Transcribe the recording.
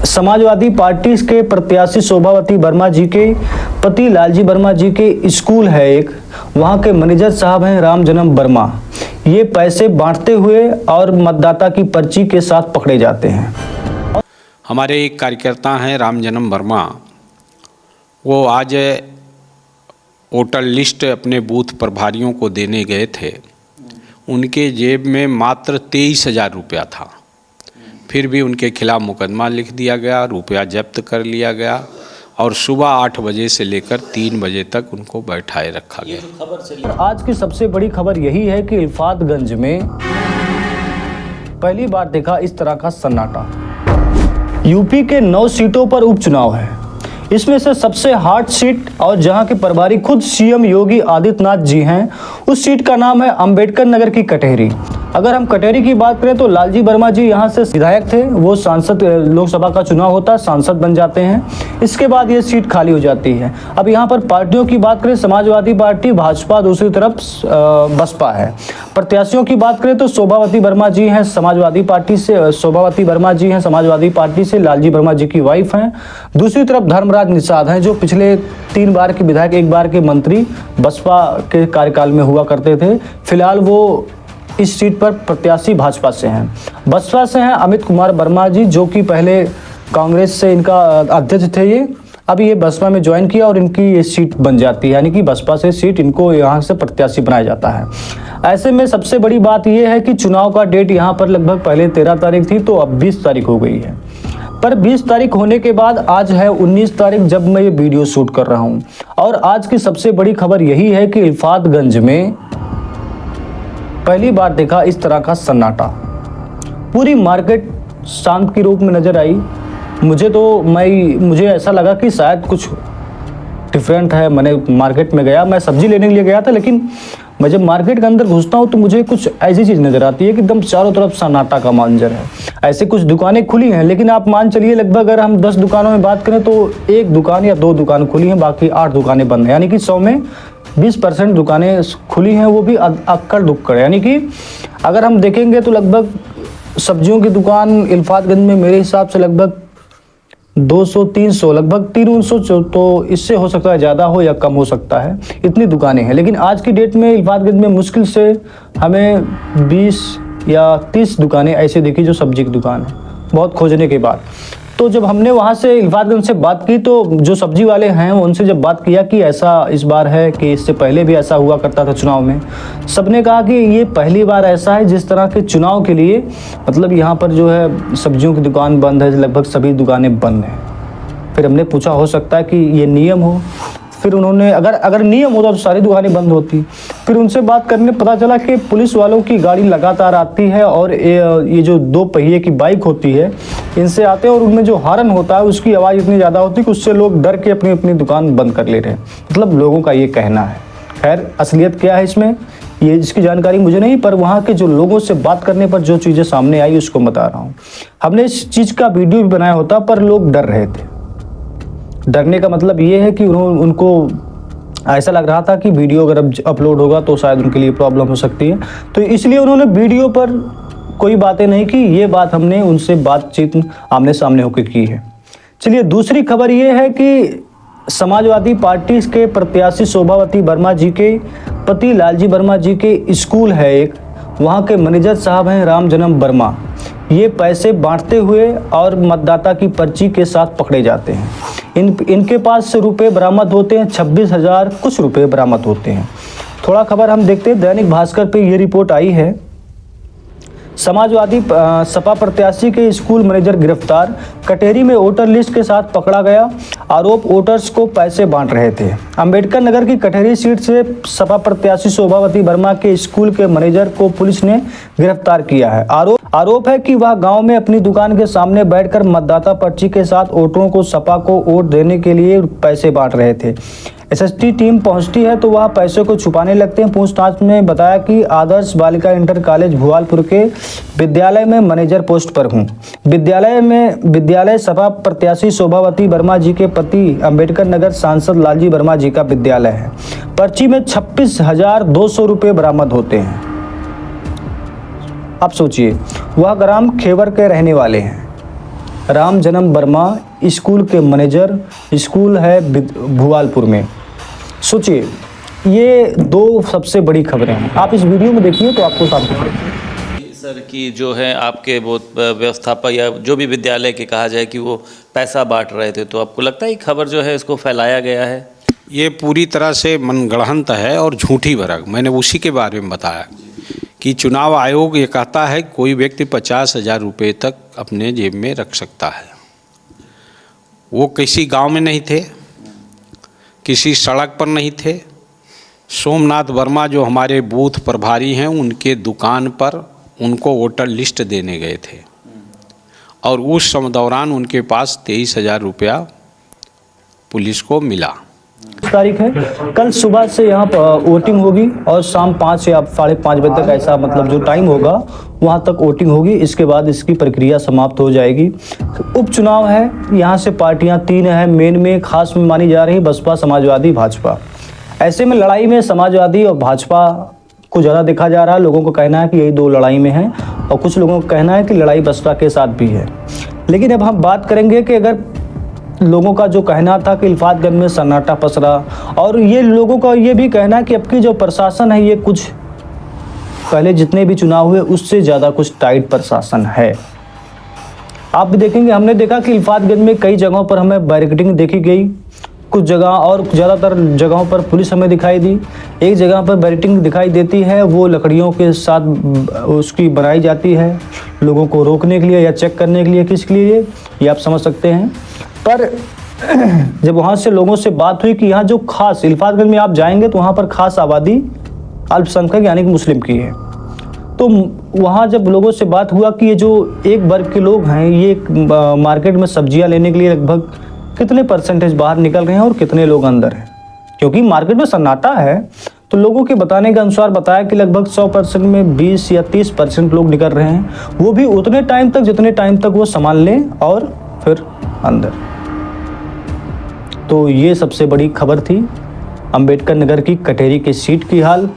Samajwadi party के प्रत्याशी शोभावती वर्मा जी के पति लालजी वर्मा जी के स्कूल है एक, वहाँ के मैनेजर साहब हैं राम जन्म वर्मा। ये पैसे बांटते हुए और मतदाता की पर्ची के साथ पकड़े जाते हैं। हमारे एक कार्यकर्ता हैं राम जन्म वर्मा, वो आज वोटर लिस्ट अपने बूथ प्रभारियों को देने गए थे। उनके जेब में मात्र 23,000 रुपया था। फिर भी उनके खिलाफ मुकदमा लिख दिया गया, रुपया जब्त कर लिया गया और सुबह 8 बजे से लेकर 3 बजे तक उनको बैठाए रखा गया। आज की सबसे बड़ी खबर यही है कि इल्फातगंज में पहली बार देखा इस तरह का सन्नाटा। यूपी के 9 सीटों पर उपचुनाव है। इसमें से सबसे हॉट सीट और जहां के प्रभारी खुद सीएम योगी आदित्यनाथ जी हैं, उस सीट का नाम है अंबेडकर नगर की कटहरी। अगर हम कटहरी की बात करें तो लालजी वर्मा जी यहां से विधायक थे, वो सांसद, लोकसभा का चुनाव होता है, सांसद बन जाते हैं। इसके बाद ये सीट खाली हो जाती है। अब यहाँ पर पार्टियों की बात करें, समाजवादी पार्टी, भाजपा, दूसरी तरफ बसपा है। प्रत्याशियों की बात करें तो शोभावती वर्मा जी हैं समाजवादी पार्टी से, शोभावती वर्मा जी हैं समाजवादी पार्टी से, लालजी वर्मा जी की वाइफ हैं। दूसरी तरफ धर्मराज निषाद हैं जो पिछले 3 बार के विधायक, 1 बार के मंत्री बसपा के कार्यकाल में हुआ करते थे। फिलहाल वो इस सीट पर प्रत्याशी भाजपा से हैं। बसपा से हैं अमित कुमार वर्मा जी, जो कि पहले कांग्रेस से इनका अध्यक्ष थे। ये अभी ये बसपा में ज्वाइन किया और इनकी ये सीट बन जाती है, यानी कि बसपा से सीट इनको यहाँ से प्रत्याशी बनाया जाता है। ऐसे में सबसे बड़ी बात यह है कि चुनाव का डेट यहाँ पर लगभग पहले 13 तारीख थी, तो अब 20 तारीख हो गई है। पर 20 तारीख होने के बाद आज है 19 तारीख जब मैं ये वीडियो शूट कर रहा हूँ। और आज की सबसे बड़ी खबर यही है कि इल्फातगंज में पहली बार देखा इस तरह का सन्नाटा। पूरी मार्केट शांत के रूप में नजर आई। मुझे ऐसा लगा कि शायद कुछ डिफरेंट है। मैंने मार्केट में गया, मैं सब्जी लेने के लिए गया था, लेकिन मैं जब मार्केट के अंदर घुसता हूँ तो मुझे कुछ ऐसी चीज़ नज़र आती है कि एकदम चारों तरफ सन्नाटा का मंजर है। ऐसे कुछ दुकानें खुली हैं, लेकिन आप मान चलिए लगभग अगर हम 10 दुकानों में बात करें तो 1 दुकान या 2 दुकान खुली हैं, बाकी 8 दुकानें बंद हैं। यानी कि 100 में 20% दुकानें खुली हैं, वो भी अक्कड़ दुक्कड़। यानी कि अगर हम देखेंगे तो लगभग सब्जियों की दुकान इल्फातगंज में मेरे हिसाब से लगभग 200-300, लगभग 300, तो इससे हो सकता है ज़्यादा हो या कम हो सकता है, इतनी दुकानें हैं। लेकिन आज की डेट में इल्फातगंज में मुश्किल से हमें 20 या 30 दुकानें ऐसे दिखी जो सब्जी की दुकान है, बहुत खोजने के बाद। तो जब हमने वहाँ से इल्फातगंज से बात की तो जो सब्जी वाले हैं उनसे जब बात किया कि ऐसा इस बार है कि इससे पहले भी ऐसा हुआ करता था चुनाव में, सबने कहा कि ये पहली बार ऐसा है जिस तरह के चुनाव के लिए मतलब यहाँ पर जो है सब्जियों की दुकान बंद है, लगभग सभी दुकानें बंद हैं। फिर हमने पूछा हो सकता है कि ये नियम हो। फिर उन्होंने अगर नियम होता तो सारी दुकानें बंद होती। फिर उनसे बात करने पता चला कि पुलिस वालों की गाड़ी लगातार आती है और ये जो 2 पहिए की बाइक होती है इनसे आते हैं और उनमें जो हॉर्न होता है उसकी आवाज़ इतनी ज़्यादा होती है कि उससे लोग डर के अपनी अपनी दुकान बंद कर ले रहे हैं, मतलब लोगों का ये कहना है। खैर असलियत क्या है इसमें, ये इसकी जानकारी मुझे नहीं, पर वहाँ के जो लोगों से बात करने पर जो चीज़ें सामने आई उसको बता रहा हूँ। हमने इस चीज़ का वीडियो भी बनाया होता पर लोग डर रहे थे। डरने का मतलब ये है कि उनको ऐसा लग रहा था कि वीडियो अगर अब अपलोड होगा तो शायद उनके लिए प्रॉब्लम हो सकती है, तो इसलिए उन्होंने वीडियो पर कोई बातें नहीं की। ये बात हमने उनसे बातचीत आमने सामने होकर की है। चलिए दूसरी खबर ये है कि समाजवादी पार्टी के प्रत्याशी शोभावती वर्मा जी के पति लालजी वर्मा जी के स्कूल है एक, वहाँ के मैनेजर साहब हैं राम जन्म वर्मा। ये पैसे बांटते हुए और मतदाता की पर्ची के साथ पकड़े जाते हैं। इनके पास से रुपए बरामद होते हैं, 26,000 कुछ रुपए बरामद होते हैं। थोड़ा खबर हम देखते हैं, दैनिक भास्कर पे ये रिपोर्ट आई है। समाजवादी सपा प्रत्याशी के स्कूल मैनेजर गिरफ्तार, कटहरी में वोटर लिस्ट के साथ पकड़ा गया। आरोप वोटर्स को पैसे बांट रहे थे। अंबेडकर नगर की कटहरी सीट से सपा प्रत्याशी शोभावती वर्मा के स्कूल के मैनेजर को पुलिस ने गिरफ्तार किया है। आरोप है कि वह गांव में अपनी दुकान के सामने बैठकर मतदाता पर्ची के साथ वोटरों को सपा को वोट देने के लिए पैसे बांट रहे थे। एसएसटी टीम पहुंचती है तो वह पैसे को छुपाने लगते हैं। पूछताछ में बताया कि आदर्श बालिका इंटर कॉलेज भुआलपुर के विद्यालय में मैनेजर पोस्ट पर हूं। विद्यालय सपा प्रत्याशी शोभावती वर्मा जी के पति अंबेडकर नगर सांसद लालजी वर्मा जी का विद्यालय है। पर्ची में 26,200 रुपये बरामद होते हैं। अब सोचिए, वह ग्राम खेवर के रहने वाले हैं। राम जन्म वर्मा स्कूल के मैनेजर, स्कूल है भुआलपुर में। सोचिए, ये दो सबसे बड़ी खबरें हैं। आप इस वीडियो में देखिए तो आपको साफ दिखेगा। सर की जो है आपके वो व्यवस्थापक या जो भी विद्यालय के कहा जाए कि वो पैसा बांट रहे थे, तो आपको लगता है कि खबर जो है इसको फैलाया गया है? ये पूरी तरह से मनगढ़ंत है और झूठी भरक। मैंने उसी के बारे में बताया कि चुनाव आयोग ये कहता है कोई व्यक्ति 50,000 रुपये तक अपने जेब में रख सकता है। वो किसी गांव में नहीं थे, किसी सड़क पर नहीं थे। सोमनाथ वर्मा जो हमारे बूथ प्रभारी हैं, उनके दुकान पर उनको वोटर लिस्ट देने गए थे और उस समय दौरान उनके पास 23,000 रुपया पुलिस को मिला। तारीख है, कल सुबह से यहाँ पर वोटिंग होगी और शाम 5 या 5:30 बजे तक, ऐसा मतलब जो टाइम होगा वहाँ तक वोटिंग होगी। इसके बाद इसकी प्रक्रिया समाप्त हो जाएगी। उपचुनाव है, यहाँ से पार्टियाँ 3 हैं मेन में, खास में मानी जा रही बसपा, समाजवादी, भाजपा। ऐसे में लड़ाई में समाजवादी और भाजपा को ज़्यादा देखा जा रहा है। लोगों को कहना है कि यही दो लड़ाई में हैं और कुछ लोगों को कहना है कि लड़ाई बसपा के साथ भी है। लेकिन अब हम बात करेंगे कि अगर लोगों का जो कहना था कि इल्फातगंज में सन्नाटा पसरा, और ये लोगों का ये भी कहना है कि अब की जो प्रशासन है ये कुछ पहले जितने भी चुनाव हुए उससे ज़्यादा कुछ टाइट प्रशासन है। आप भी देखेंगे, हमने देखा कि इल्फातगंज में कई जगहों पर हमें बैरिकेडिंग देखी गई, कुछ जगह और ज़्यादातर जगहों पर पुलिस हमें दिखाई दी। एक जगह पर बैरिकेडिंग दिखाई देती है, वो लकड़ियों के साथ उसकी बनाई जाती है लोगों को रोकने के लिए या चेक करने के लिए। किसके लिए, ये आप समझ सकते हैं। पर जब वहाँ से लोगों से बात हुई कि यहाँ जो खास इल्फातगंज में आप जाएंगे तो वहाँ पर खास आबादी अल्पसंख्यक यानी कि मुस्लिम की है, तो वहाँ जब लोगों से बात हुआ कि ये जो एक वर्ग के लोग हैं ये मार्केट में सब्जियाँ लेने के लिए लगभग कितने परसेंटेज बाहर निकल रहे हैं और कितने लोग अंदर हैं, क्योंकि मार्केट में सन्नाटा है, तो लोगों के बताने के अनुसार बताया कि लगभग 100% में 20 या 30% लोग निकल रहे हैं, वो भी उतने टाइम तक जितने टाइम तक वो सामान लें और फिर अंदर। तो ये सबसे बड़ी खबर थी अम्बेडकर नगर की कटेरी की सीट की हाल।